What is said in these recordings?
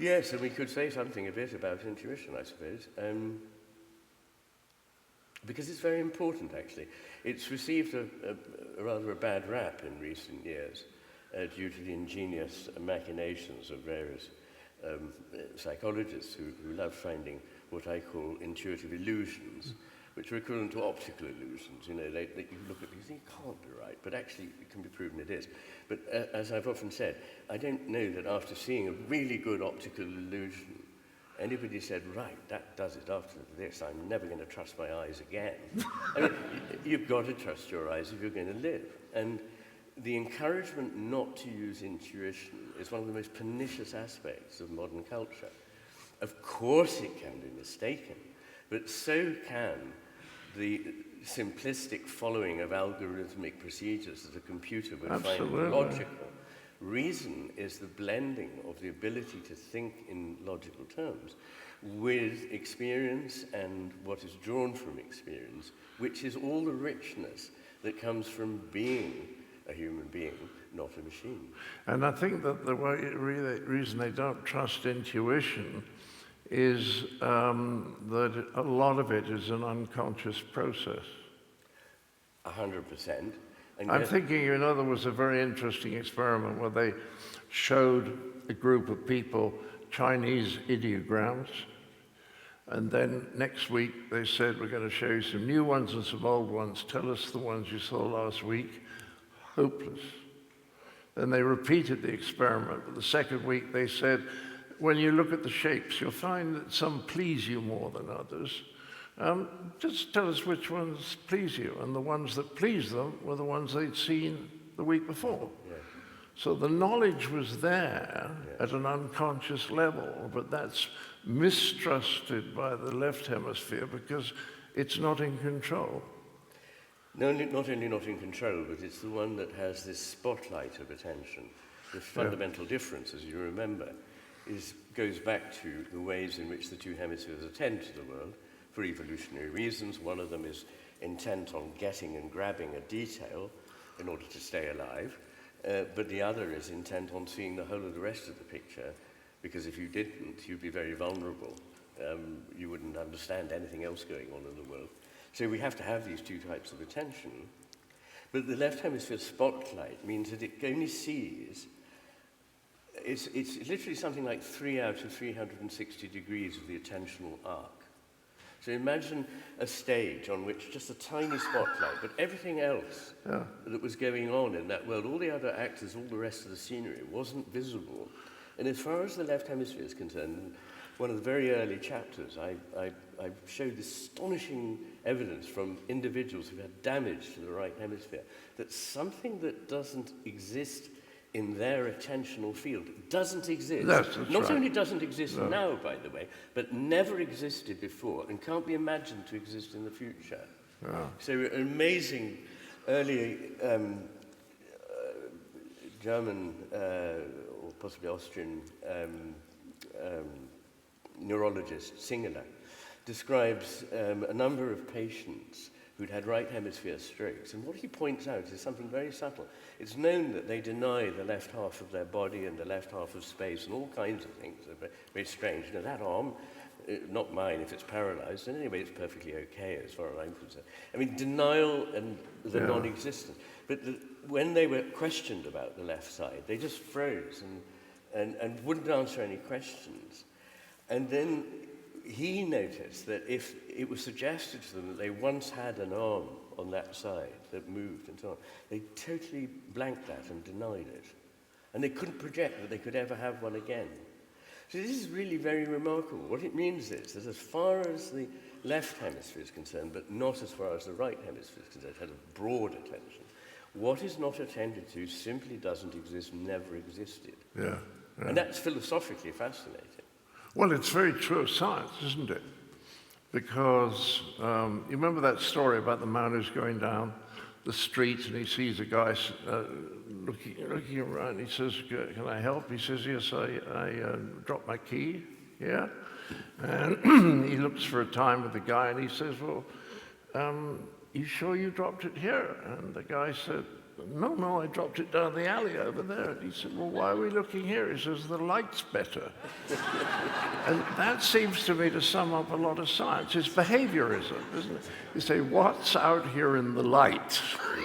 Yes, and we could say something a bit about intuition, I suppose, because it's very important, actually. It's received a rather a bad rap in recent years due to the ingenious machinations of various psychologists who love finding what I call intuitive illusions, which are equivalent to optical illusions. You know, you look at these, you think it can't be right, but actually it can be proven it is. But as I've often said, I don't know that after seeing a really good optical illusion, anybody said, right, that does it. After this, I'm never going to trust my eyes again. I mean, you've got to trust your eyes if you're going to live. And the encouragement not to use intuition is one of the most pernicious aspects of modern culture. Of course it can be mistaken, but so can the simplistic following of algorithmic procedures that a computer would find logical. Reason is the blending of the ability to think in logical terms with experience and what is drawn from experience, which is all the richness that comes from being a human being, not a machine. And I think that the reason they don't trust intuition is that a lot of it is an unconscious process. 100%. I'm thinking, you know, there was a very interesting experiment where they showed a group of people Chinese ideograms, and then next week they said, we're going to show you some new ones and some old ones. Tell us the ones you saw last week. Hopeless. Then they repeated the experiment, but the second week they said, when you look at the shapes, you'll find that some please you more than others. Just tell us which ones please you. And the ones that pleased them were the ones they'd seen the week before. Yeah. So the knowledge was there at an unconscious level, but that's mistrusted by the left hemisphere because it's not in control. No, not only not in control, but it's the one that has this spotlight of attention. The fundamental difference, as you remember, goes back to the ways in which the two hemispheres attend to the world for evolutionary reasons. One of them is intent on getting and grabbing a detail in order to stay alive, but the other is intent on seeing the whole of the rest of the picture, because if you didn't, you'd be very vulnerable. You wouldn't understand anything else going on in the world. So we have to have these two types of attention. But the left hemisphere spotlight means that it only sees, it's literally something like 3 out of 360 degrees of the attentional arc. So imagine a stage on which just a tiny spotlight, but everything else that was going on in that world, all the other actors, all the rest of the scenery wasn't visible. And as far as the left hemisphere is concerned, one of the very early chapters, I showed astonishing evidence from individuals who had damage to the right hemisphere, that something that doesn't exist in their attentional field doesn't exist. Not only doesn't exist now, by the way, but never existed before and can't be imagined to exist in the future. So an amazing early German or possibly Austrian neurologist, Singeler, describes a number of patients who'd had right hemisphere strokes. And what he points out is something very subtle. It's known that they deny the left half of their body and the left half of space and all kinds of things. They're very, very strange. You know, that arm, not mine if it's paralyzed, and anyway, it's perfectly okay as far as I'm concerned. I mean, denial and the non-existent. But when they were questioned about the left side, they just froze and wouldn't answer any questions. And then he noticed that if it was suggested to them that they once had an arm on that side that moved and so on, they totally blanked that and denied it. And they couldn't project that they could ever have one again. So this is really very remarkable. What it means is that as far as the left hemisphere is concerned, but not as far as the right hemisphere is concerned, it has a broad attention. What is not attended to simply doesn't exist, never existed. And that's philosophically fascinating. Well, it's very true of science, isn't it? Because you remember that story about the man who's going down the street and he sees a guy looking around. He says, "Can I help?" He says, "Yes, I dropped my key." Yeah, and he looks for a time with the guy and he says, "Well, you sure you dropped it here?" And the guy said, No, I dropped it down the alley over there. And he said, well, why are we looking here? He says, the light's better. And that seems to me to sum up a lot of science. It's behaviorism, isn't it? You say, what's out here in the light?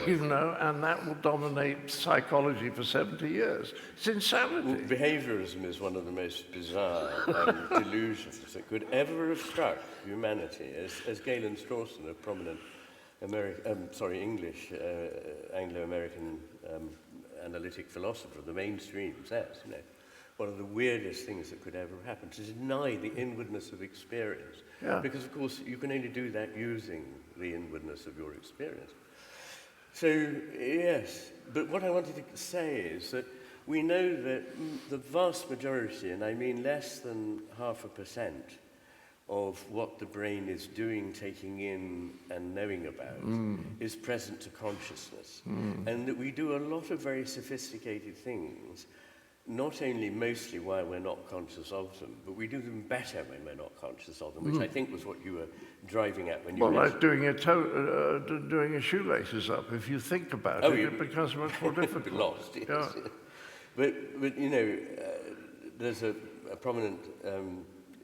You know, and that will dominate psychology for 70 years. It's insanity. Well, behaviorism is one of the most bizarre delusions that could ever have struck humanity, as Galen Strawson, a prominent English Anglo-American analytic philosopher of the mainstream says, you know, one of the weirdest things that could ever happen, to deny the inwardness of experience. Yeah. Because, of course, you can only do that using the inwardness of your experience. So, yes, but what I wanted to say is that we know that the vast majority, and I mean less than 0.5%, of what the brain is doing, taking in, and knowing about is present to consciousness. And that we do a lot of very sophisticated things, not only mostly while we're not conscious of them, but we do them better when we're not conscious of them, which I think was what you were driving at when you Well, like doing your shoelaces up. If you think about it, it becomes much more difficult. Lost, yes. Yeah. But you know, there's a prominent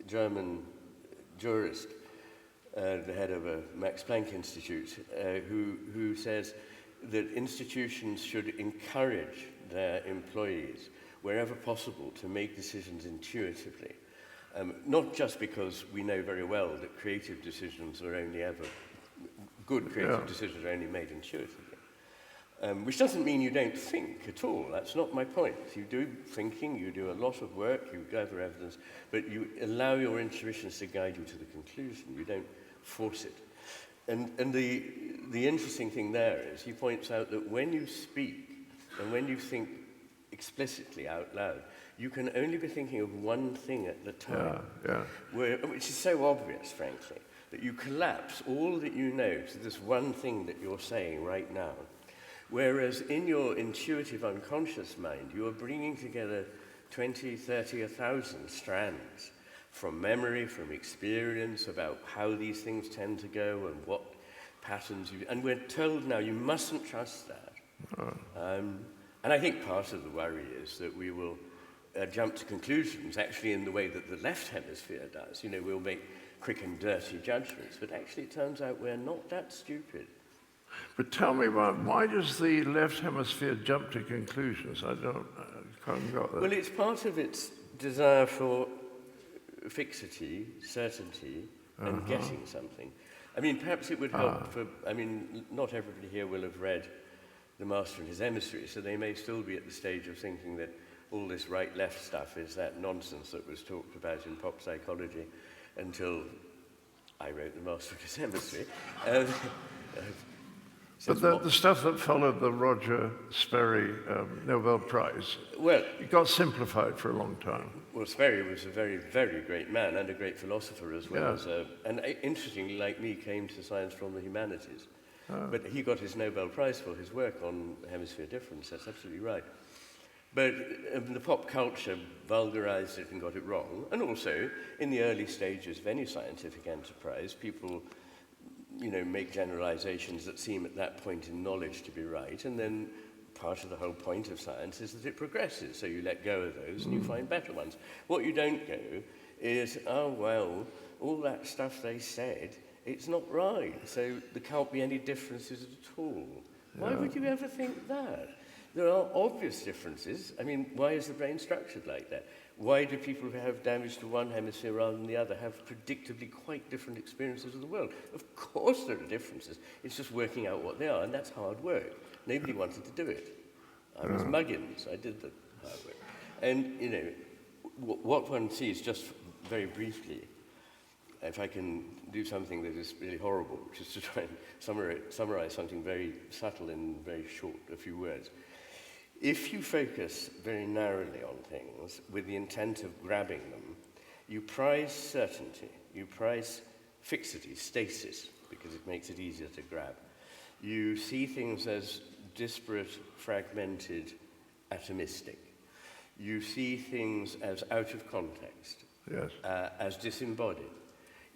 German jurist, the head of a Max Planck Institute, who says that institutions should encourage their employees, wherever possible, to make decisions intuitively. Not just because we know very well that creative decisions are only ever, good creative decisions are only made intuitively. Which doesn't mean you don't think at all. That's not my point. You do thinking, you do a lot of work, you gather evidence, but you allow your intuitions to guide you to the conclusion. You don't force it. And the interesting thing there is he points out that when you speak and when you think explicitly out loud, you can only be thinking of one thing at the time, which is so obvious, frankly, that you collapse all that you know to this one thing that you're saying right now. Whereas in your intuitive unconscious mind, you are bringing together 20, 30, 1,000 strands from memory, from experience, about how these things tend to go and what patterns you... And we're told now you mustn't trust that. And I think part of the worry is that we will jump to conclusions actually in the way that the left hemisphere does. You know, we'll make quick and dirty judgments, but actually it turns out we're not that stupid. But tell me about, why does the left hemisphere jump to conclusions? I can't got that. Well, it's part of its desire for fixity, certainty, and getting something. I mean, perhaps it would help for, I mean, not everybody here will have read The Master and His Emissary, so they may still be at the stage of thinking that all this right-left stuff is that nonsense that was talked about in pop psychology until I wrote The Master and His Emissary. But the stuff that followed the Roger Sperry Nobel Prize, well, it got simplified for a long time. Well, Sperry was a very, very great man and a great philosopher as well. And interestingly, like me, came to science from the humanities. But he got his Nobel Prize for his work on hemisphere difference. That's absolutely right. But the pop culture vulgarized it and got it wrong. And also, in the early stages of any scientific enterprise, people... you know, make generalizations that seem at that point in knowledge to be right, and then part of the whole point of science is that it progresses, so you let go of those and you find better ones. What you don't go is, oh, well, all that stuff they said, it's not right, so there can't be any differences at all. Why would you ever think that? There are obvious differences. I mean, why is the brain structured like that? Why do people who have damage to one hemisphere rather than the other have predictably quite different experiences of the world? Of course there are differences. It's just working out what they are, and that's hard work. Nobody wanted to do it. I was Muggins. I did the hard work. And, you know, what one sees, just very briefly, if I can do something that is really horrible, which is to try and summarize something very subtle in very short, a few words. If you focus very narrowly on things with the intent of grabbing them, you prize certainty, you prize fixity, stasis, because it makes it easier to grab. You see things as disparate, fragmented, atomistic. You see things as out of context, as disembodied.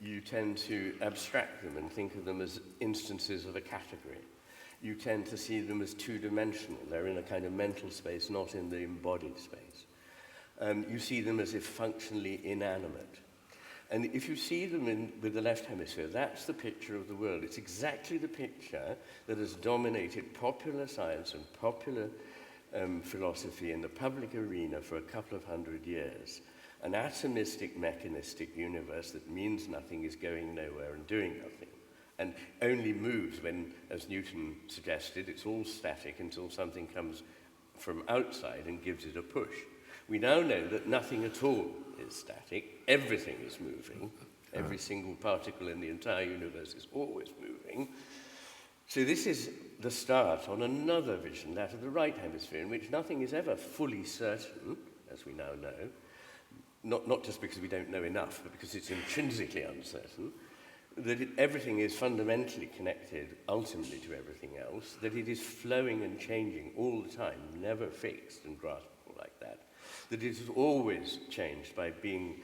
You tend to abstract them and think of them as instances of a category. you tend to see them as two-dimensional. They're in a kind of mental space, not in the embodied space. You see them as if functionally inanimate. And if you see them with the left hemisphere, that's the picture of the world. It's exactly the picture that has dominated popular science and popular philosophy in the public arena for a couple of 100 years. An atomistic, mechanistic universe that means nothing, is going nowhere and doing nothing, and only moves when, as Newton suggested, it's all static until something comes from outside and gives it a push. We now know that nothing at all is static. Everything is moving. Every single particle in the entire universe is always moving. So this is the start on another vision, that of the right hemisphere, in which nothing is ever fully certain, as we now know, not just because we don't know enough, but because it's intrinsically uncertain, that everything is fundamentally connected ultimately to everything else, that it is flowing and changing all the time, never fixed and graspable like that it is always changed by being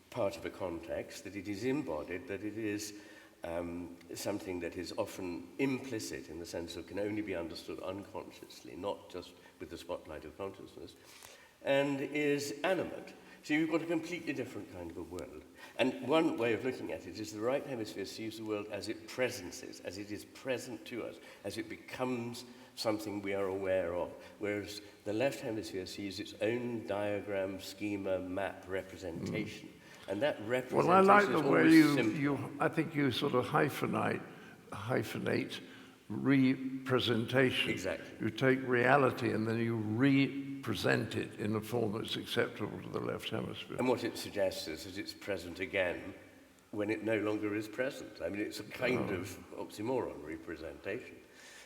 part of a context, that it is embodied, that it is something that is often implicit in the sense of can only be understood unconsciously, not just with the spotlight of consciousness, and is animate. So you've got a completely different kind of a world. And one way of looking at it is the right hemisphere sees the world as it presences, as it is present to us, as it becomes something we are aware of, whereas the left hemisphere sees its own diagram, schema, map, representation. And that representation Well, I like the way simple. I think you sort of hyphenate representation. Exactly. You take reality and then you represent it in a form that's acceptable to the left hemisphere. And what it suggests is that it's present again when it no longer is present. I mean, it's a kind of oxymoron, representation.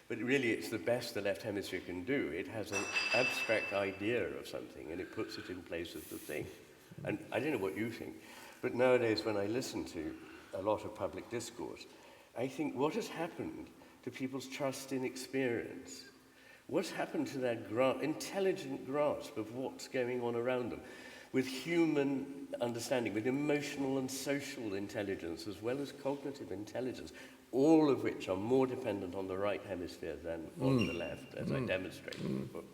But really, it's the best the left hemisphere can do. It has an abstract idea of something, and it puts it in place of the thing. And I don't know what you think, but nowadays, when I listen to a lot of public discourse, I think, what has happened to people's trust in experience? What's happened to their intelligent grasp of what's going on around them? With human understanding, with emotional and social intelligence, as well as cognitive intelligence, all of which are more dependent on the right hemisphere than on the left, as I demonstrated in the book.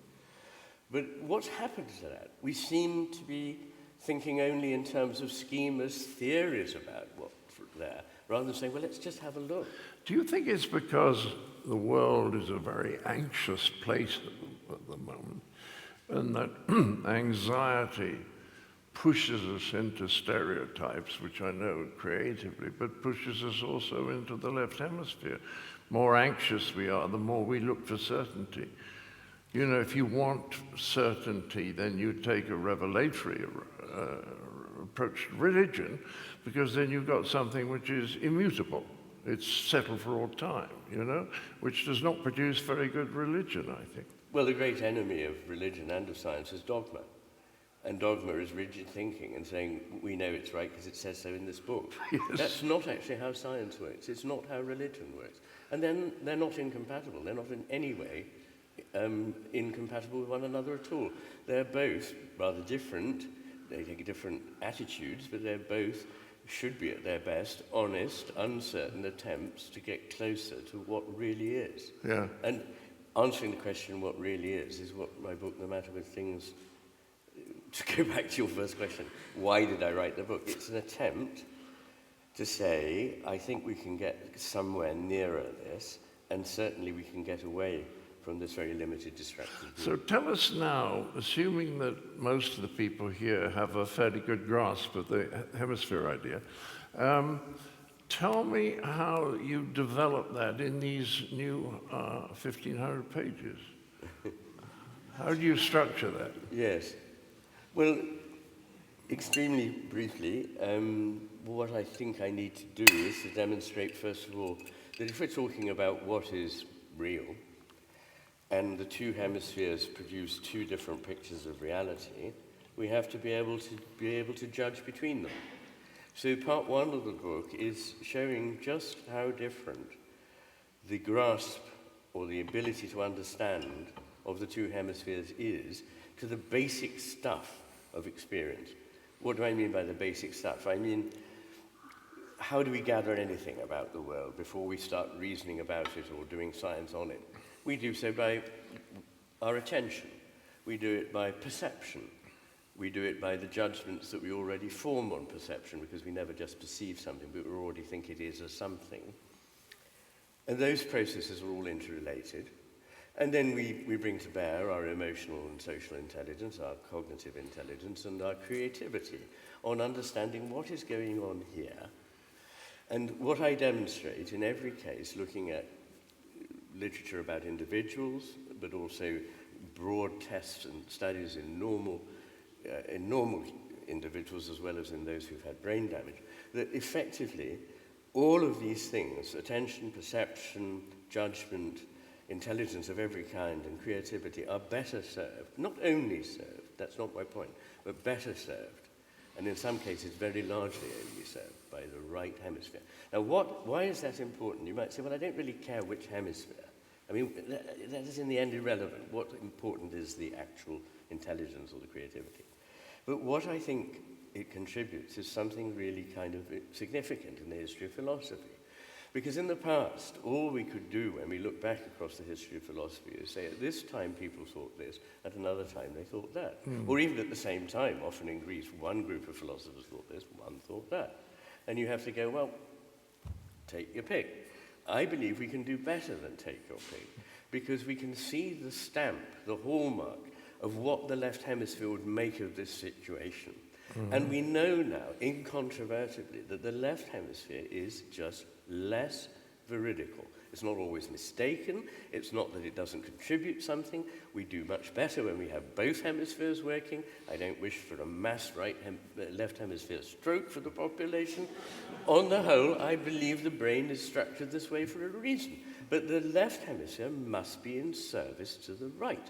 But what's happened to that? We seem to be thinking only in terms of schemas, theories about what's there, rather than saying, well, let's just have a look. Do you think it's because the world is a very anxious place at the moment, and that anxiety pushes us into stereotypes, which I know creatively, but pushes us also into the left hemisphere? More anxious we are, the more we look for certainty. You know, if you want certainty, then you take a revelatory approach to religion, because then you've got something which is immutable. It's settled for all time, you know, which does not produce very good religion, I think. Well, the great enemy of religion and of science is dogma. And dogma is rigid thinking and saying, we know it's right because it says so in this book. Yes. That's not actually how science works. It's not how religion works. And then they're not incompatible. They're not in any way incompatible with one another at all. They're both rather different. They take different attitudes, but they're both, should be at their best, honest, uncertain attempts to get closer to what really is. Yeah. And answering the question what really is what my book, The Matter with Things, to go back to your first question, why did I write the book? It's an attempt to say, I think we can get somewhere nearer this, and certainly we can get away from this very limited distraction. So tell us now, assuming that most of the people here have a fairly good grasp of the hemisphere idea, tell me how you develop that in these new 1,500 pages. How do you structure that? Yes. Well, extremely briefly, what I think I need to do is to demonstrate, first of all, that if we're talking about what is real, and the two hemispheres produce two different pictures of reality, we have to be able to judge between them. So part one of the book is showing just how different the grasp or the ability to understand of the two hemispheres is to the basic stuff of experience. What do I mean by the basic stuff? I mean, how do we gather anything about the world before we start reasoning about it or doing science on it? We do so by our attention. We do it by perception. We do it by the judgments that we already form on perception, because we never just perceive something, but we already think it is a something. And those processes are all interrelated. And then we bring to bear our emotional and social intelligence, our cognitive intelligence, and our creativity on understanding what is going on here. And what I demonstrate in every case, looking at literature about individuals, but also broad tests and studies in normal individuals as well as in those who've had brain damage, that effectively all of these things, attention, perception, judgment, intelligence of every kind, and creativity, are better served, not only served, that's not my point, but better served, and in some cases very largely only served by the right hemisphere. Now, why is that important? You might say, well, I don't really care which hemisphere. I mean, that is in the end irrelevant. What's important is the actual intelligence or the creativity. But what I think it contributes is something really kind of significant in the history of philosophy. Because in the past, all we could do when we look back across the history of philosophy is say, at this time people thought this, at another time they thought that. Or even at the same time, often in Greece, one group of philosophers thought this, one thought that. And you have to go, well, take your pick. I believe we can do better than take your pick, because we can see the stamp, the hallmark of what the left hemisphere would make of this situation. And we know now, incontrovertibly, that the left hemisphere is just less veridical. It's not always mistaken. It's not that it doesn't contribute something. We do much better when we have both hemispheres working. I don't wish for a mass left hemisphere stroke for the population. On the whole, I believe the brain is structured this way for a reason. But the left hemisphere must be in service to the right.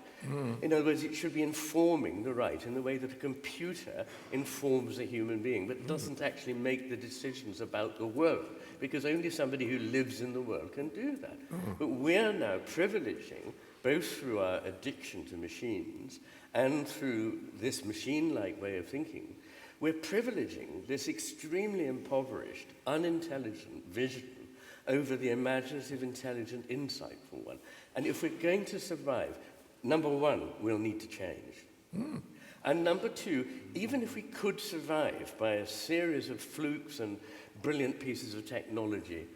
In other words, it should be informing the right in the way that a computer informs a human being, but doesn't actually make the decisions about the world, because only somebody who lives in the world can do that. But we're now privileging, both through our addiction to machines and through this machine-like way of thinking, we're privileging this extremely impoverished, unintelligent vision over the imaginative, intelligent, insightful one. And if we're going to survive, number one, we'll need to change. And number two, even if we could survive by a series of flukes and brilliant pieces of technology,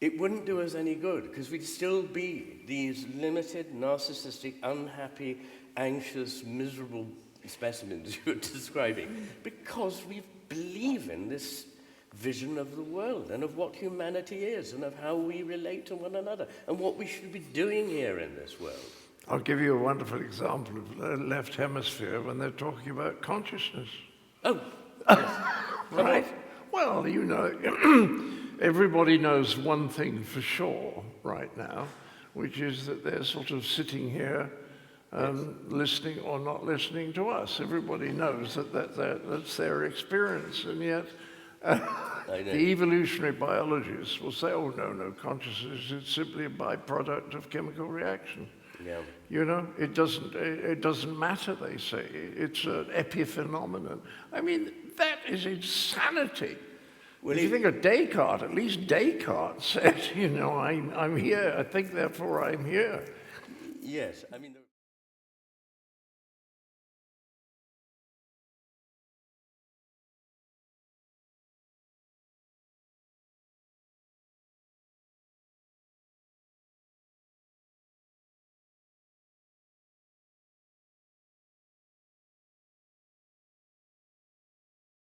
it wouldn't do us any good, because we'd still be these limited, narcissistic, unhappy, anxious, miserable specimens you're describing, because we believe in this vision of the world and of what humanity is and of how we relate to one another and what we should be doing here in this world. I'll give you a wonderful example of the left hemisphere when they're talking about consciousness. Oh, yes. Right. Well, you know, everybody knows one thing for sure right now, which is that they're sort of sitting here listening or not listening to us. Everybody knows that's their experience, and yet the evolutionary biologists will say, oh, no, consciousness is simply a byproduct of chemical reaction. Yeah. You know, it doesn't matter, they say. It's an epiphenomenon. I mean, that is insanity. Well, if you think of Descartes, at least Descartes said, you know, I'm here, I think, therefore I'm here. Yes, I mean...